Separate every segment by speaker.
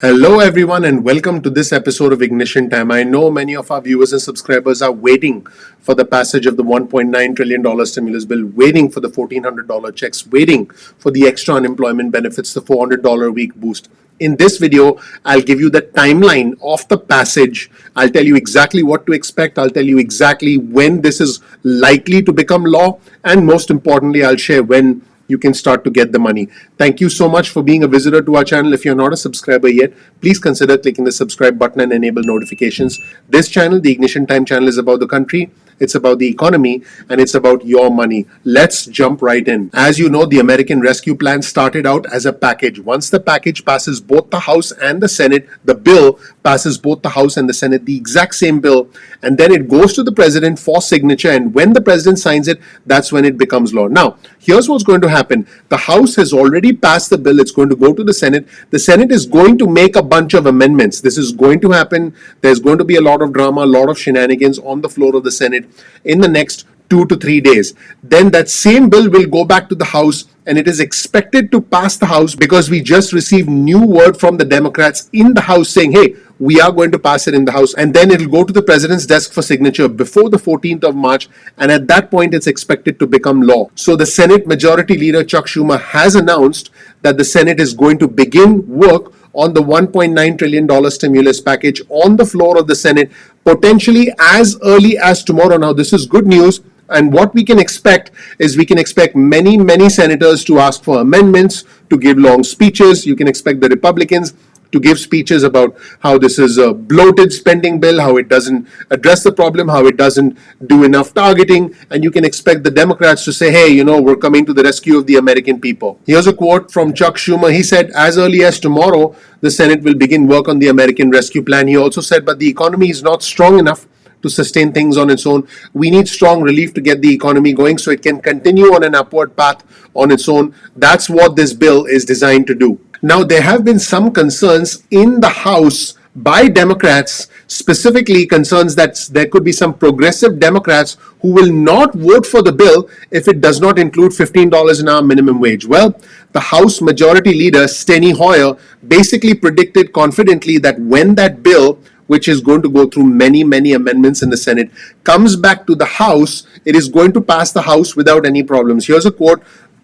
Speaker 1: Hello, everyone, and welcome to this episode of Ignition Time. I know many of our viewers and subscribers are waiting for the passage of the $1.9 trillion stimulus bill, waiting for the $1,400 checks, waiting for the extra unemployment benefits, the $400 a week boost. In this video, I'll give you the timeline of the passage. I'll tell you exactly what to expect. I'll tell you exactly when this is likely to become law. And most importantly, I'll share when you can start to get the money. Thank you so much for being a visitor to our channel. If you're not a subscriber yet, please consider clicking the subscribe button and enable notifications. This channel, the Ignition Time channel, is about the country, it's about the economy, and it's about your money. Let's jump right in. As you know, the American Rescue Plan started out as a package. Once the package passes both the House and the Senate, the bill passes both the House and the Senate, the exact same bill, and then it goes to the president for signature, and when the president signs it, that's when it becomes law. Now, here's what's going to happen. The House has already passed the bill. It's going to go to the Senate. The Senate is going to make a bunch of amendments. This is going to happen. There's going to be a lot of drama, a lot of shenanigans on the floor of the Senate in the next 2 to 3 days. Then that same bill will go back to the House, and it is expected to pass the House because we just received new word from the Democrats in the House saying, hey, we are going to pass it in the House, and then it'll go to the president's desk for signature before the 14th of March, and at that point it's expected to become law. So the Senate Majority Leader Chuck Schumer has announced that the Senate is going to begin work on the $1.9 trillion stimulus package on the floor of the Senate, potentially as early as tomorrow. Now, this is good news. And what we can expect is we can expect many senators to ask for amendments, to give long speeches. You can expect the Republicans to give speeches about how this is a bloated spending bill, how it doesn't address the problem, how it doesn't do enough targeting. And you can expect the Democrats to say, hey, we're coming to the rescue of the American people. Here's a quote from Chuck Schumer. He said, as early as tomorrow, the Senate will begin work on the American Rescue Plan. He also said, but the economy is not strong enough to sustain things on its own. We need strong relief to get the economy going so it can continue on an upward path on its own. That's what this bill is designed to do. Now, there have been some concerns in the House by Democrats, specifically concerns that there could be some progressive Democrats who will not vote for the bill if it does not include $15 an hour minimum wage. Well, the House Majority Leader, Steny Hoyer, basically predicted confidently that when that bill, which is going to go through many amendments in the Senate, comes back to the House, it is going to pass the House without any problems. Here's a quote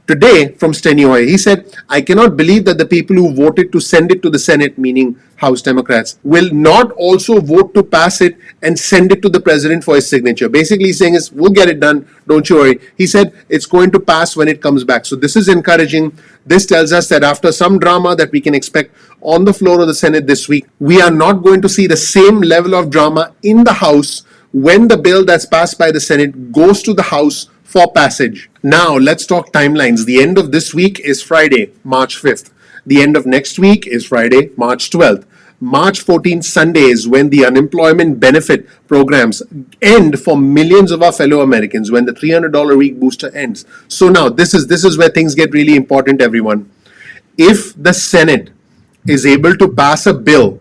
Speaker 1: today from Steny Hoyer. He said, I cannot believe that the people who voted to send it to the Senate, meaning House Democrats, will not also vote to pass it and send it to the president for his signature. Basically, he's saying is, we'll get it done, don't you worry. He said it's going to pass when it comes back. So this is encouraging. This tells us that after some drama that we can expect on the floor of the Senate this week, we are not going to see the same level of drama in the House when the bill that's passed by the Senate goes to the House for passage. Now, let's talk timelines. The end of this week is Friday, March 5th. The end of next week is Friday, March 12th. March 14th, Sunday, is when the unemployment benefit programs end for millions of our fellow Americans, when the $300 a week booster ends. So now, this is where things get really important, everyone. If the Senate is able to pass a bill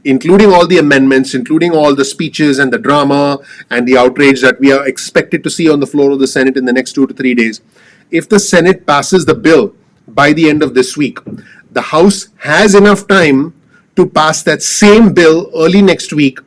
Speaker 1: including all the amendments, including all the speeches and the drama and the outrage that we are expected to see on the floor of the Senate in the next 2 to 3 days. If the Senate passes the bill by the end of this week, the House has enough time to pass that same bill early next week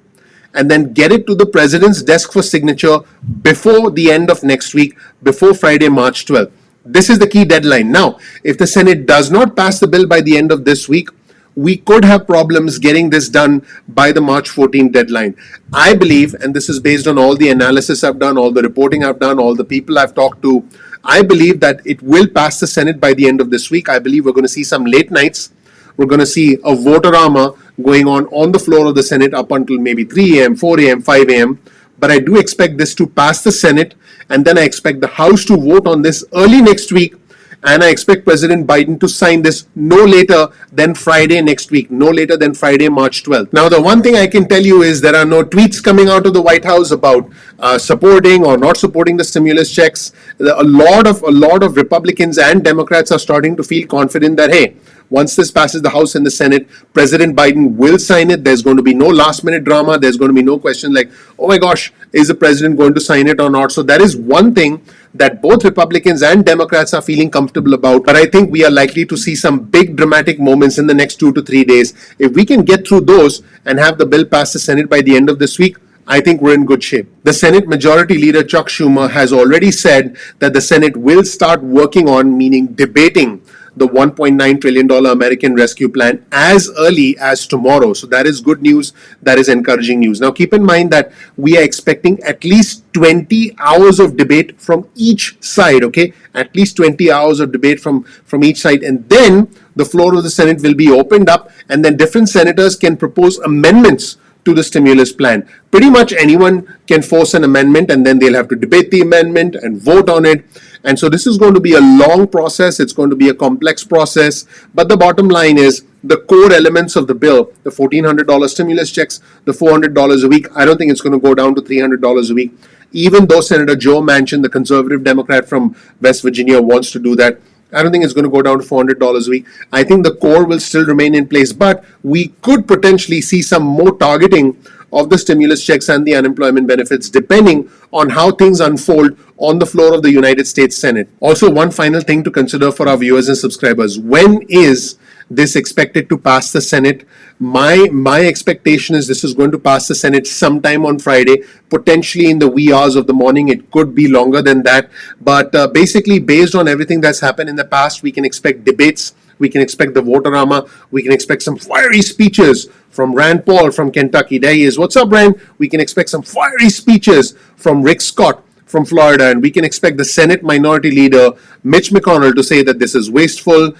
Speaker 1: and then get it to the president's desk for signature before the end of next week, before Friday, March 12th. This is the key deadline. Now, if the Senate does not pass the bill by the end of this week, we could have problems getting this done by the March 14th deadline. I believe, and this is based on all the analysis I've done, all the reporting I've done, all the people I've talked to, I believe that it will pass the Senate by the end of this week. I believe we're going to see some late nights. We're going to see a vote-a-rama going on the floor of the Senate up until maybe 3 a.m., 4 a.m., 5 a.m. But I do expect this to pass the Senate, and then I expect the House to vote on this early next week. And I expect President Biden to sign this no later than Friday next week, no later than Friday, March 12th. Now, the one thing I can tell you is there are no tweets coming out of the White House about supporting or not supporting the stimulus checks. A lot of Republicans and Democrats are starting to feel confident that, hey, Once this passes the House and the Senate, President Biden will sign it. There's going to be no last minute drama. There's going to be no question like, oh my gosh, is the president going to sign it or not? So that is one thing that both Republicans and Democrats are feeling comfortable about. But I think we are likely to see some big dramatic moments in the next 2 to 3 days. If we can get through those and have the bill pass the Senate by the end of this week, I think we're in good shape. The Senate Majority Leader Chuck Schumer has already said that the Senate will start working on, meaning debating, the $1.9 trillion American Rescue Plan as early as tomorrow. So that is good news. That is encouraging news. Now keep in mind that we are expecting at least 20 hours of debate from each side, okay? At least 20 hours of debate from each side. And then the floor of the Senate will be opened up, and then different senators can propose amendments to the stimulus plan. Pretty much anyone can force an amendment, and then they'll have to debate the amendment and vote on it. And so this is going to be a long process. It's going to be a complex process. But the bottom line is the core elements of the bill, the $1,400 stimulus checks, the $400 a week. I don't think it's going to go down to $300 a week. Even though Senator Joe Manchin, the conservative Democrat from West Virginia, wants to do that, I don't think it's going to go down to $400 a week. I think the core will still remain in place, but we could potentially see some more targeting of the stimulus checks and the unemployment benefits depending on how things unfold on the floor of the United States Senate. Also, one final thing to consider for our viewers and subscribers: when is this expected to pass the Senate? My expectation is this is going to pass the Senate sometime on Friday, potentially in the wee hours of the morning. It could be longer than that, but basically based on everything that's happened in the past, we can expect debates, we can expect the voterama, we can expect some fiery speeches from Rand Paul from Kentucky. There he is. What's up, Rand? We can expect some fiery speeches from Rick Scott from Florida, and we can expect the Senate Minority Leader Mitch McConnell to say that this is wasteful,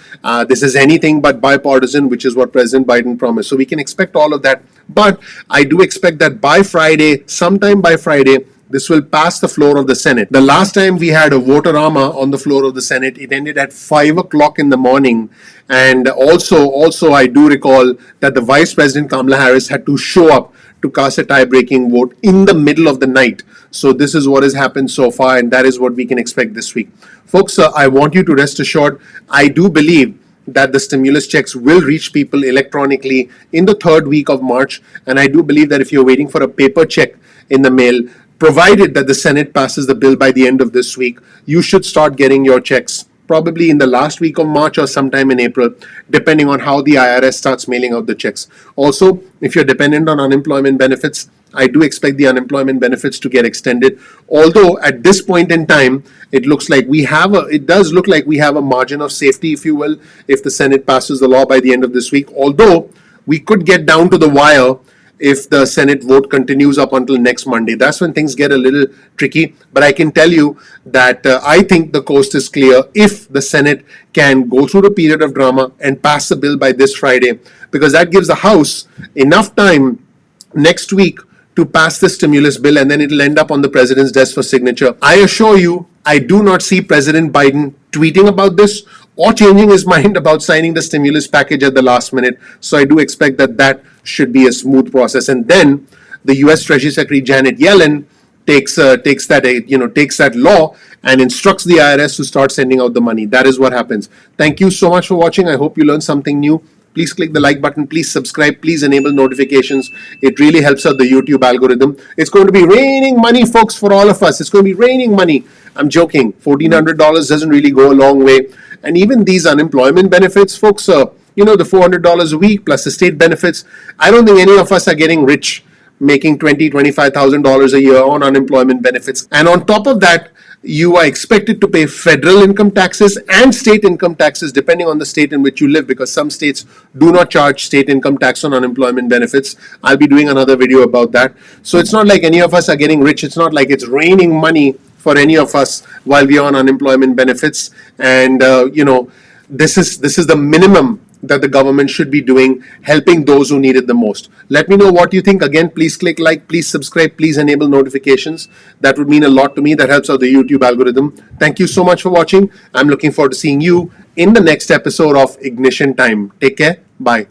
Speaker 1: this is anything but bipartisan, which is what President Biden promised. So we can expect all of that, but I do expect that by Friday, sometime by Friday, this will pass the floor of the Senate. The last time we had a voterama on the floor of the Senate, it ended at 5 o'clock in the morning. And also, I do recall that the Vice President Kamala Harris had to show up to cast a tie-breaking vote in the middle of the night. So this is what has happened so far, and that is what we can expect this week. Folks, I want you to rest assured, I do believe that the stimulus checks will reach people electronically in the third week of March. And I do believe that if you're waiting for a paper check in the mail, provided that the Senate passes the bill by the end of this week, you should start getting your checks probably in the last week of March or sometime in April, depending on how the IRS starts mailing out the checks. Also, if you're dependent on unemployment benefits, I do expect the unemployment benefits to get extended. Although at this point in time, it does look like we have a margin of safety, if you will, if the Senate passes the law by the end of this week. Although we could get down to the wire if the Senate vote continues up until next Monday. That's when things get a little tricky. But I can tell you that I think the coast is clear if the Senate can go through the period of drama and pass the bill by this Friday, because that gives the House enough time next week to pass the stimulus bill, and then it'll end up on the president's desk for signature. I assure you, I do not see President Biden tweeting about this or changing his mind about signing the stimulus package at the last minute. So I do expect that should be a smooth process. And then the U.S. Treasury Secretary Janet Yellen takes that law and instructs the IRS to start sending out the money. That is what happens. Thank you so much for watching. I hope you learned something new. Please click the like button. Please subscribe. Please enable notifications. It really helps out the YouTube algorithm. It's going to be raining money, folks, for all of us. It's going to be raining money. I'm joking. $1,400 doesn't really go a long way. And even these unemployment benefits, folks, the $400 a week plus the state benefits, I don't think any of us are getting rich making $20,000, $25,000 a year on unemployment benefits. And on top of that, you are expected to pay federal income taxes and state income taxes depending on the state in which you live, because some states do not charge state income tax on unemployment benefits. I'll be doing another video about that. So it's not like any of us are getting rich. It's not like it's raining money for any of us while we are on unemployment benefits. And this is the minimum that the government should be doing, helping those who need it the most. Let me know what you think. Again, please click like, please subscribe, please enable notifications. That would mean a lot to me. That helps out the YouTube algorithm. Thank you so much for watching. I'm looking forward to seeing you in the next episode of Ignition Time. Take care. Bye.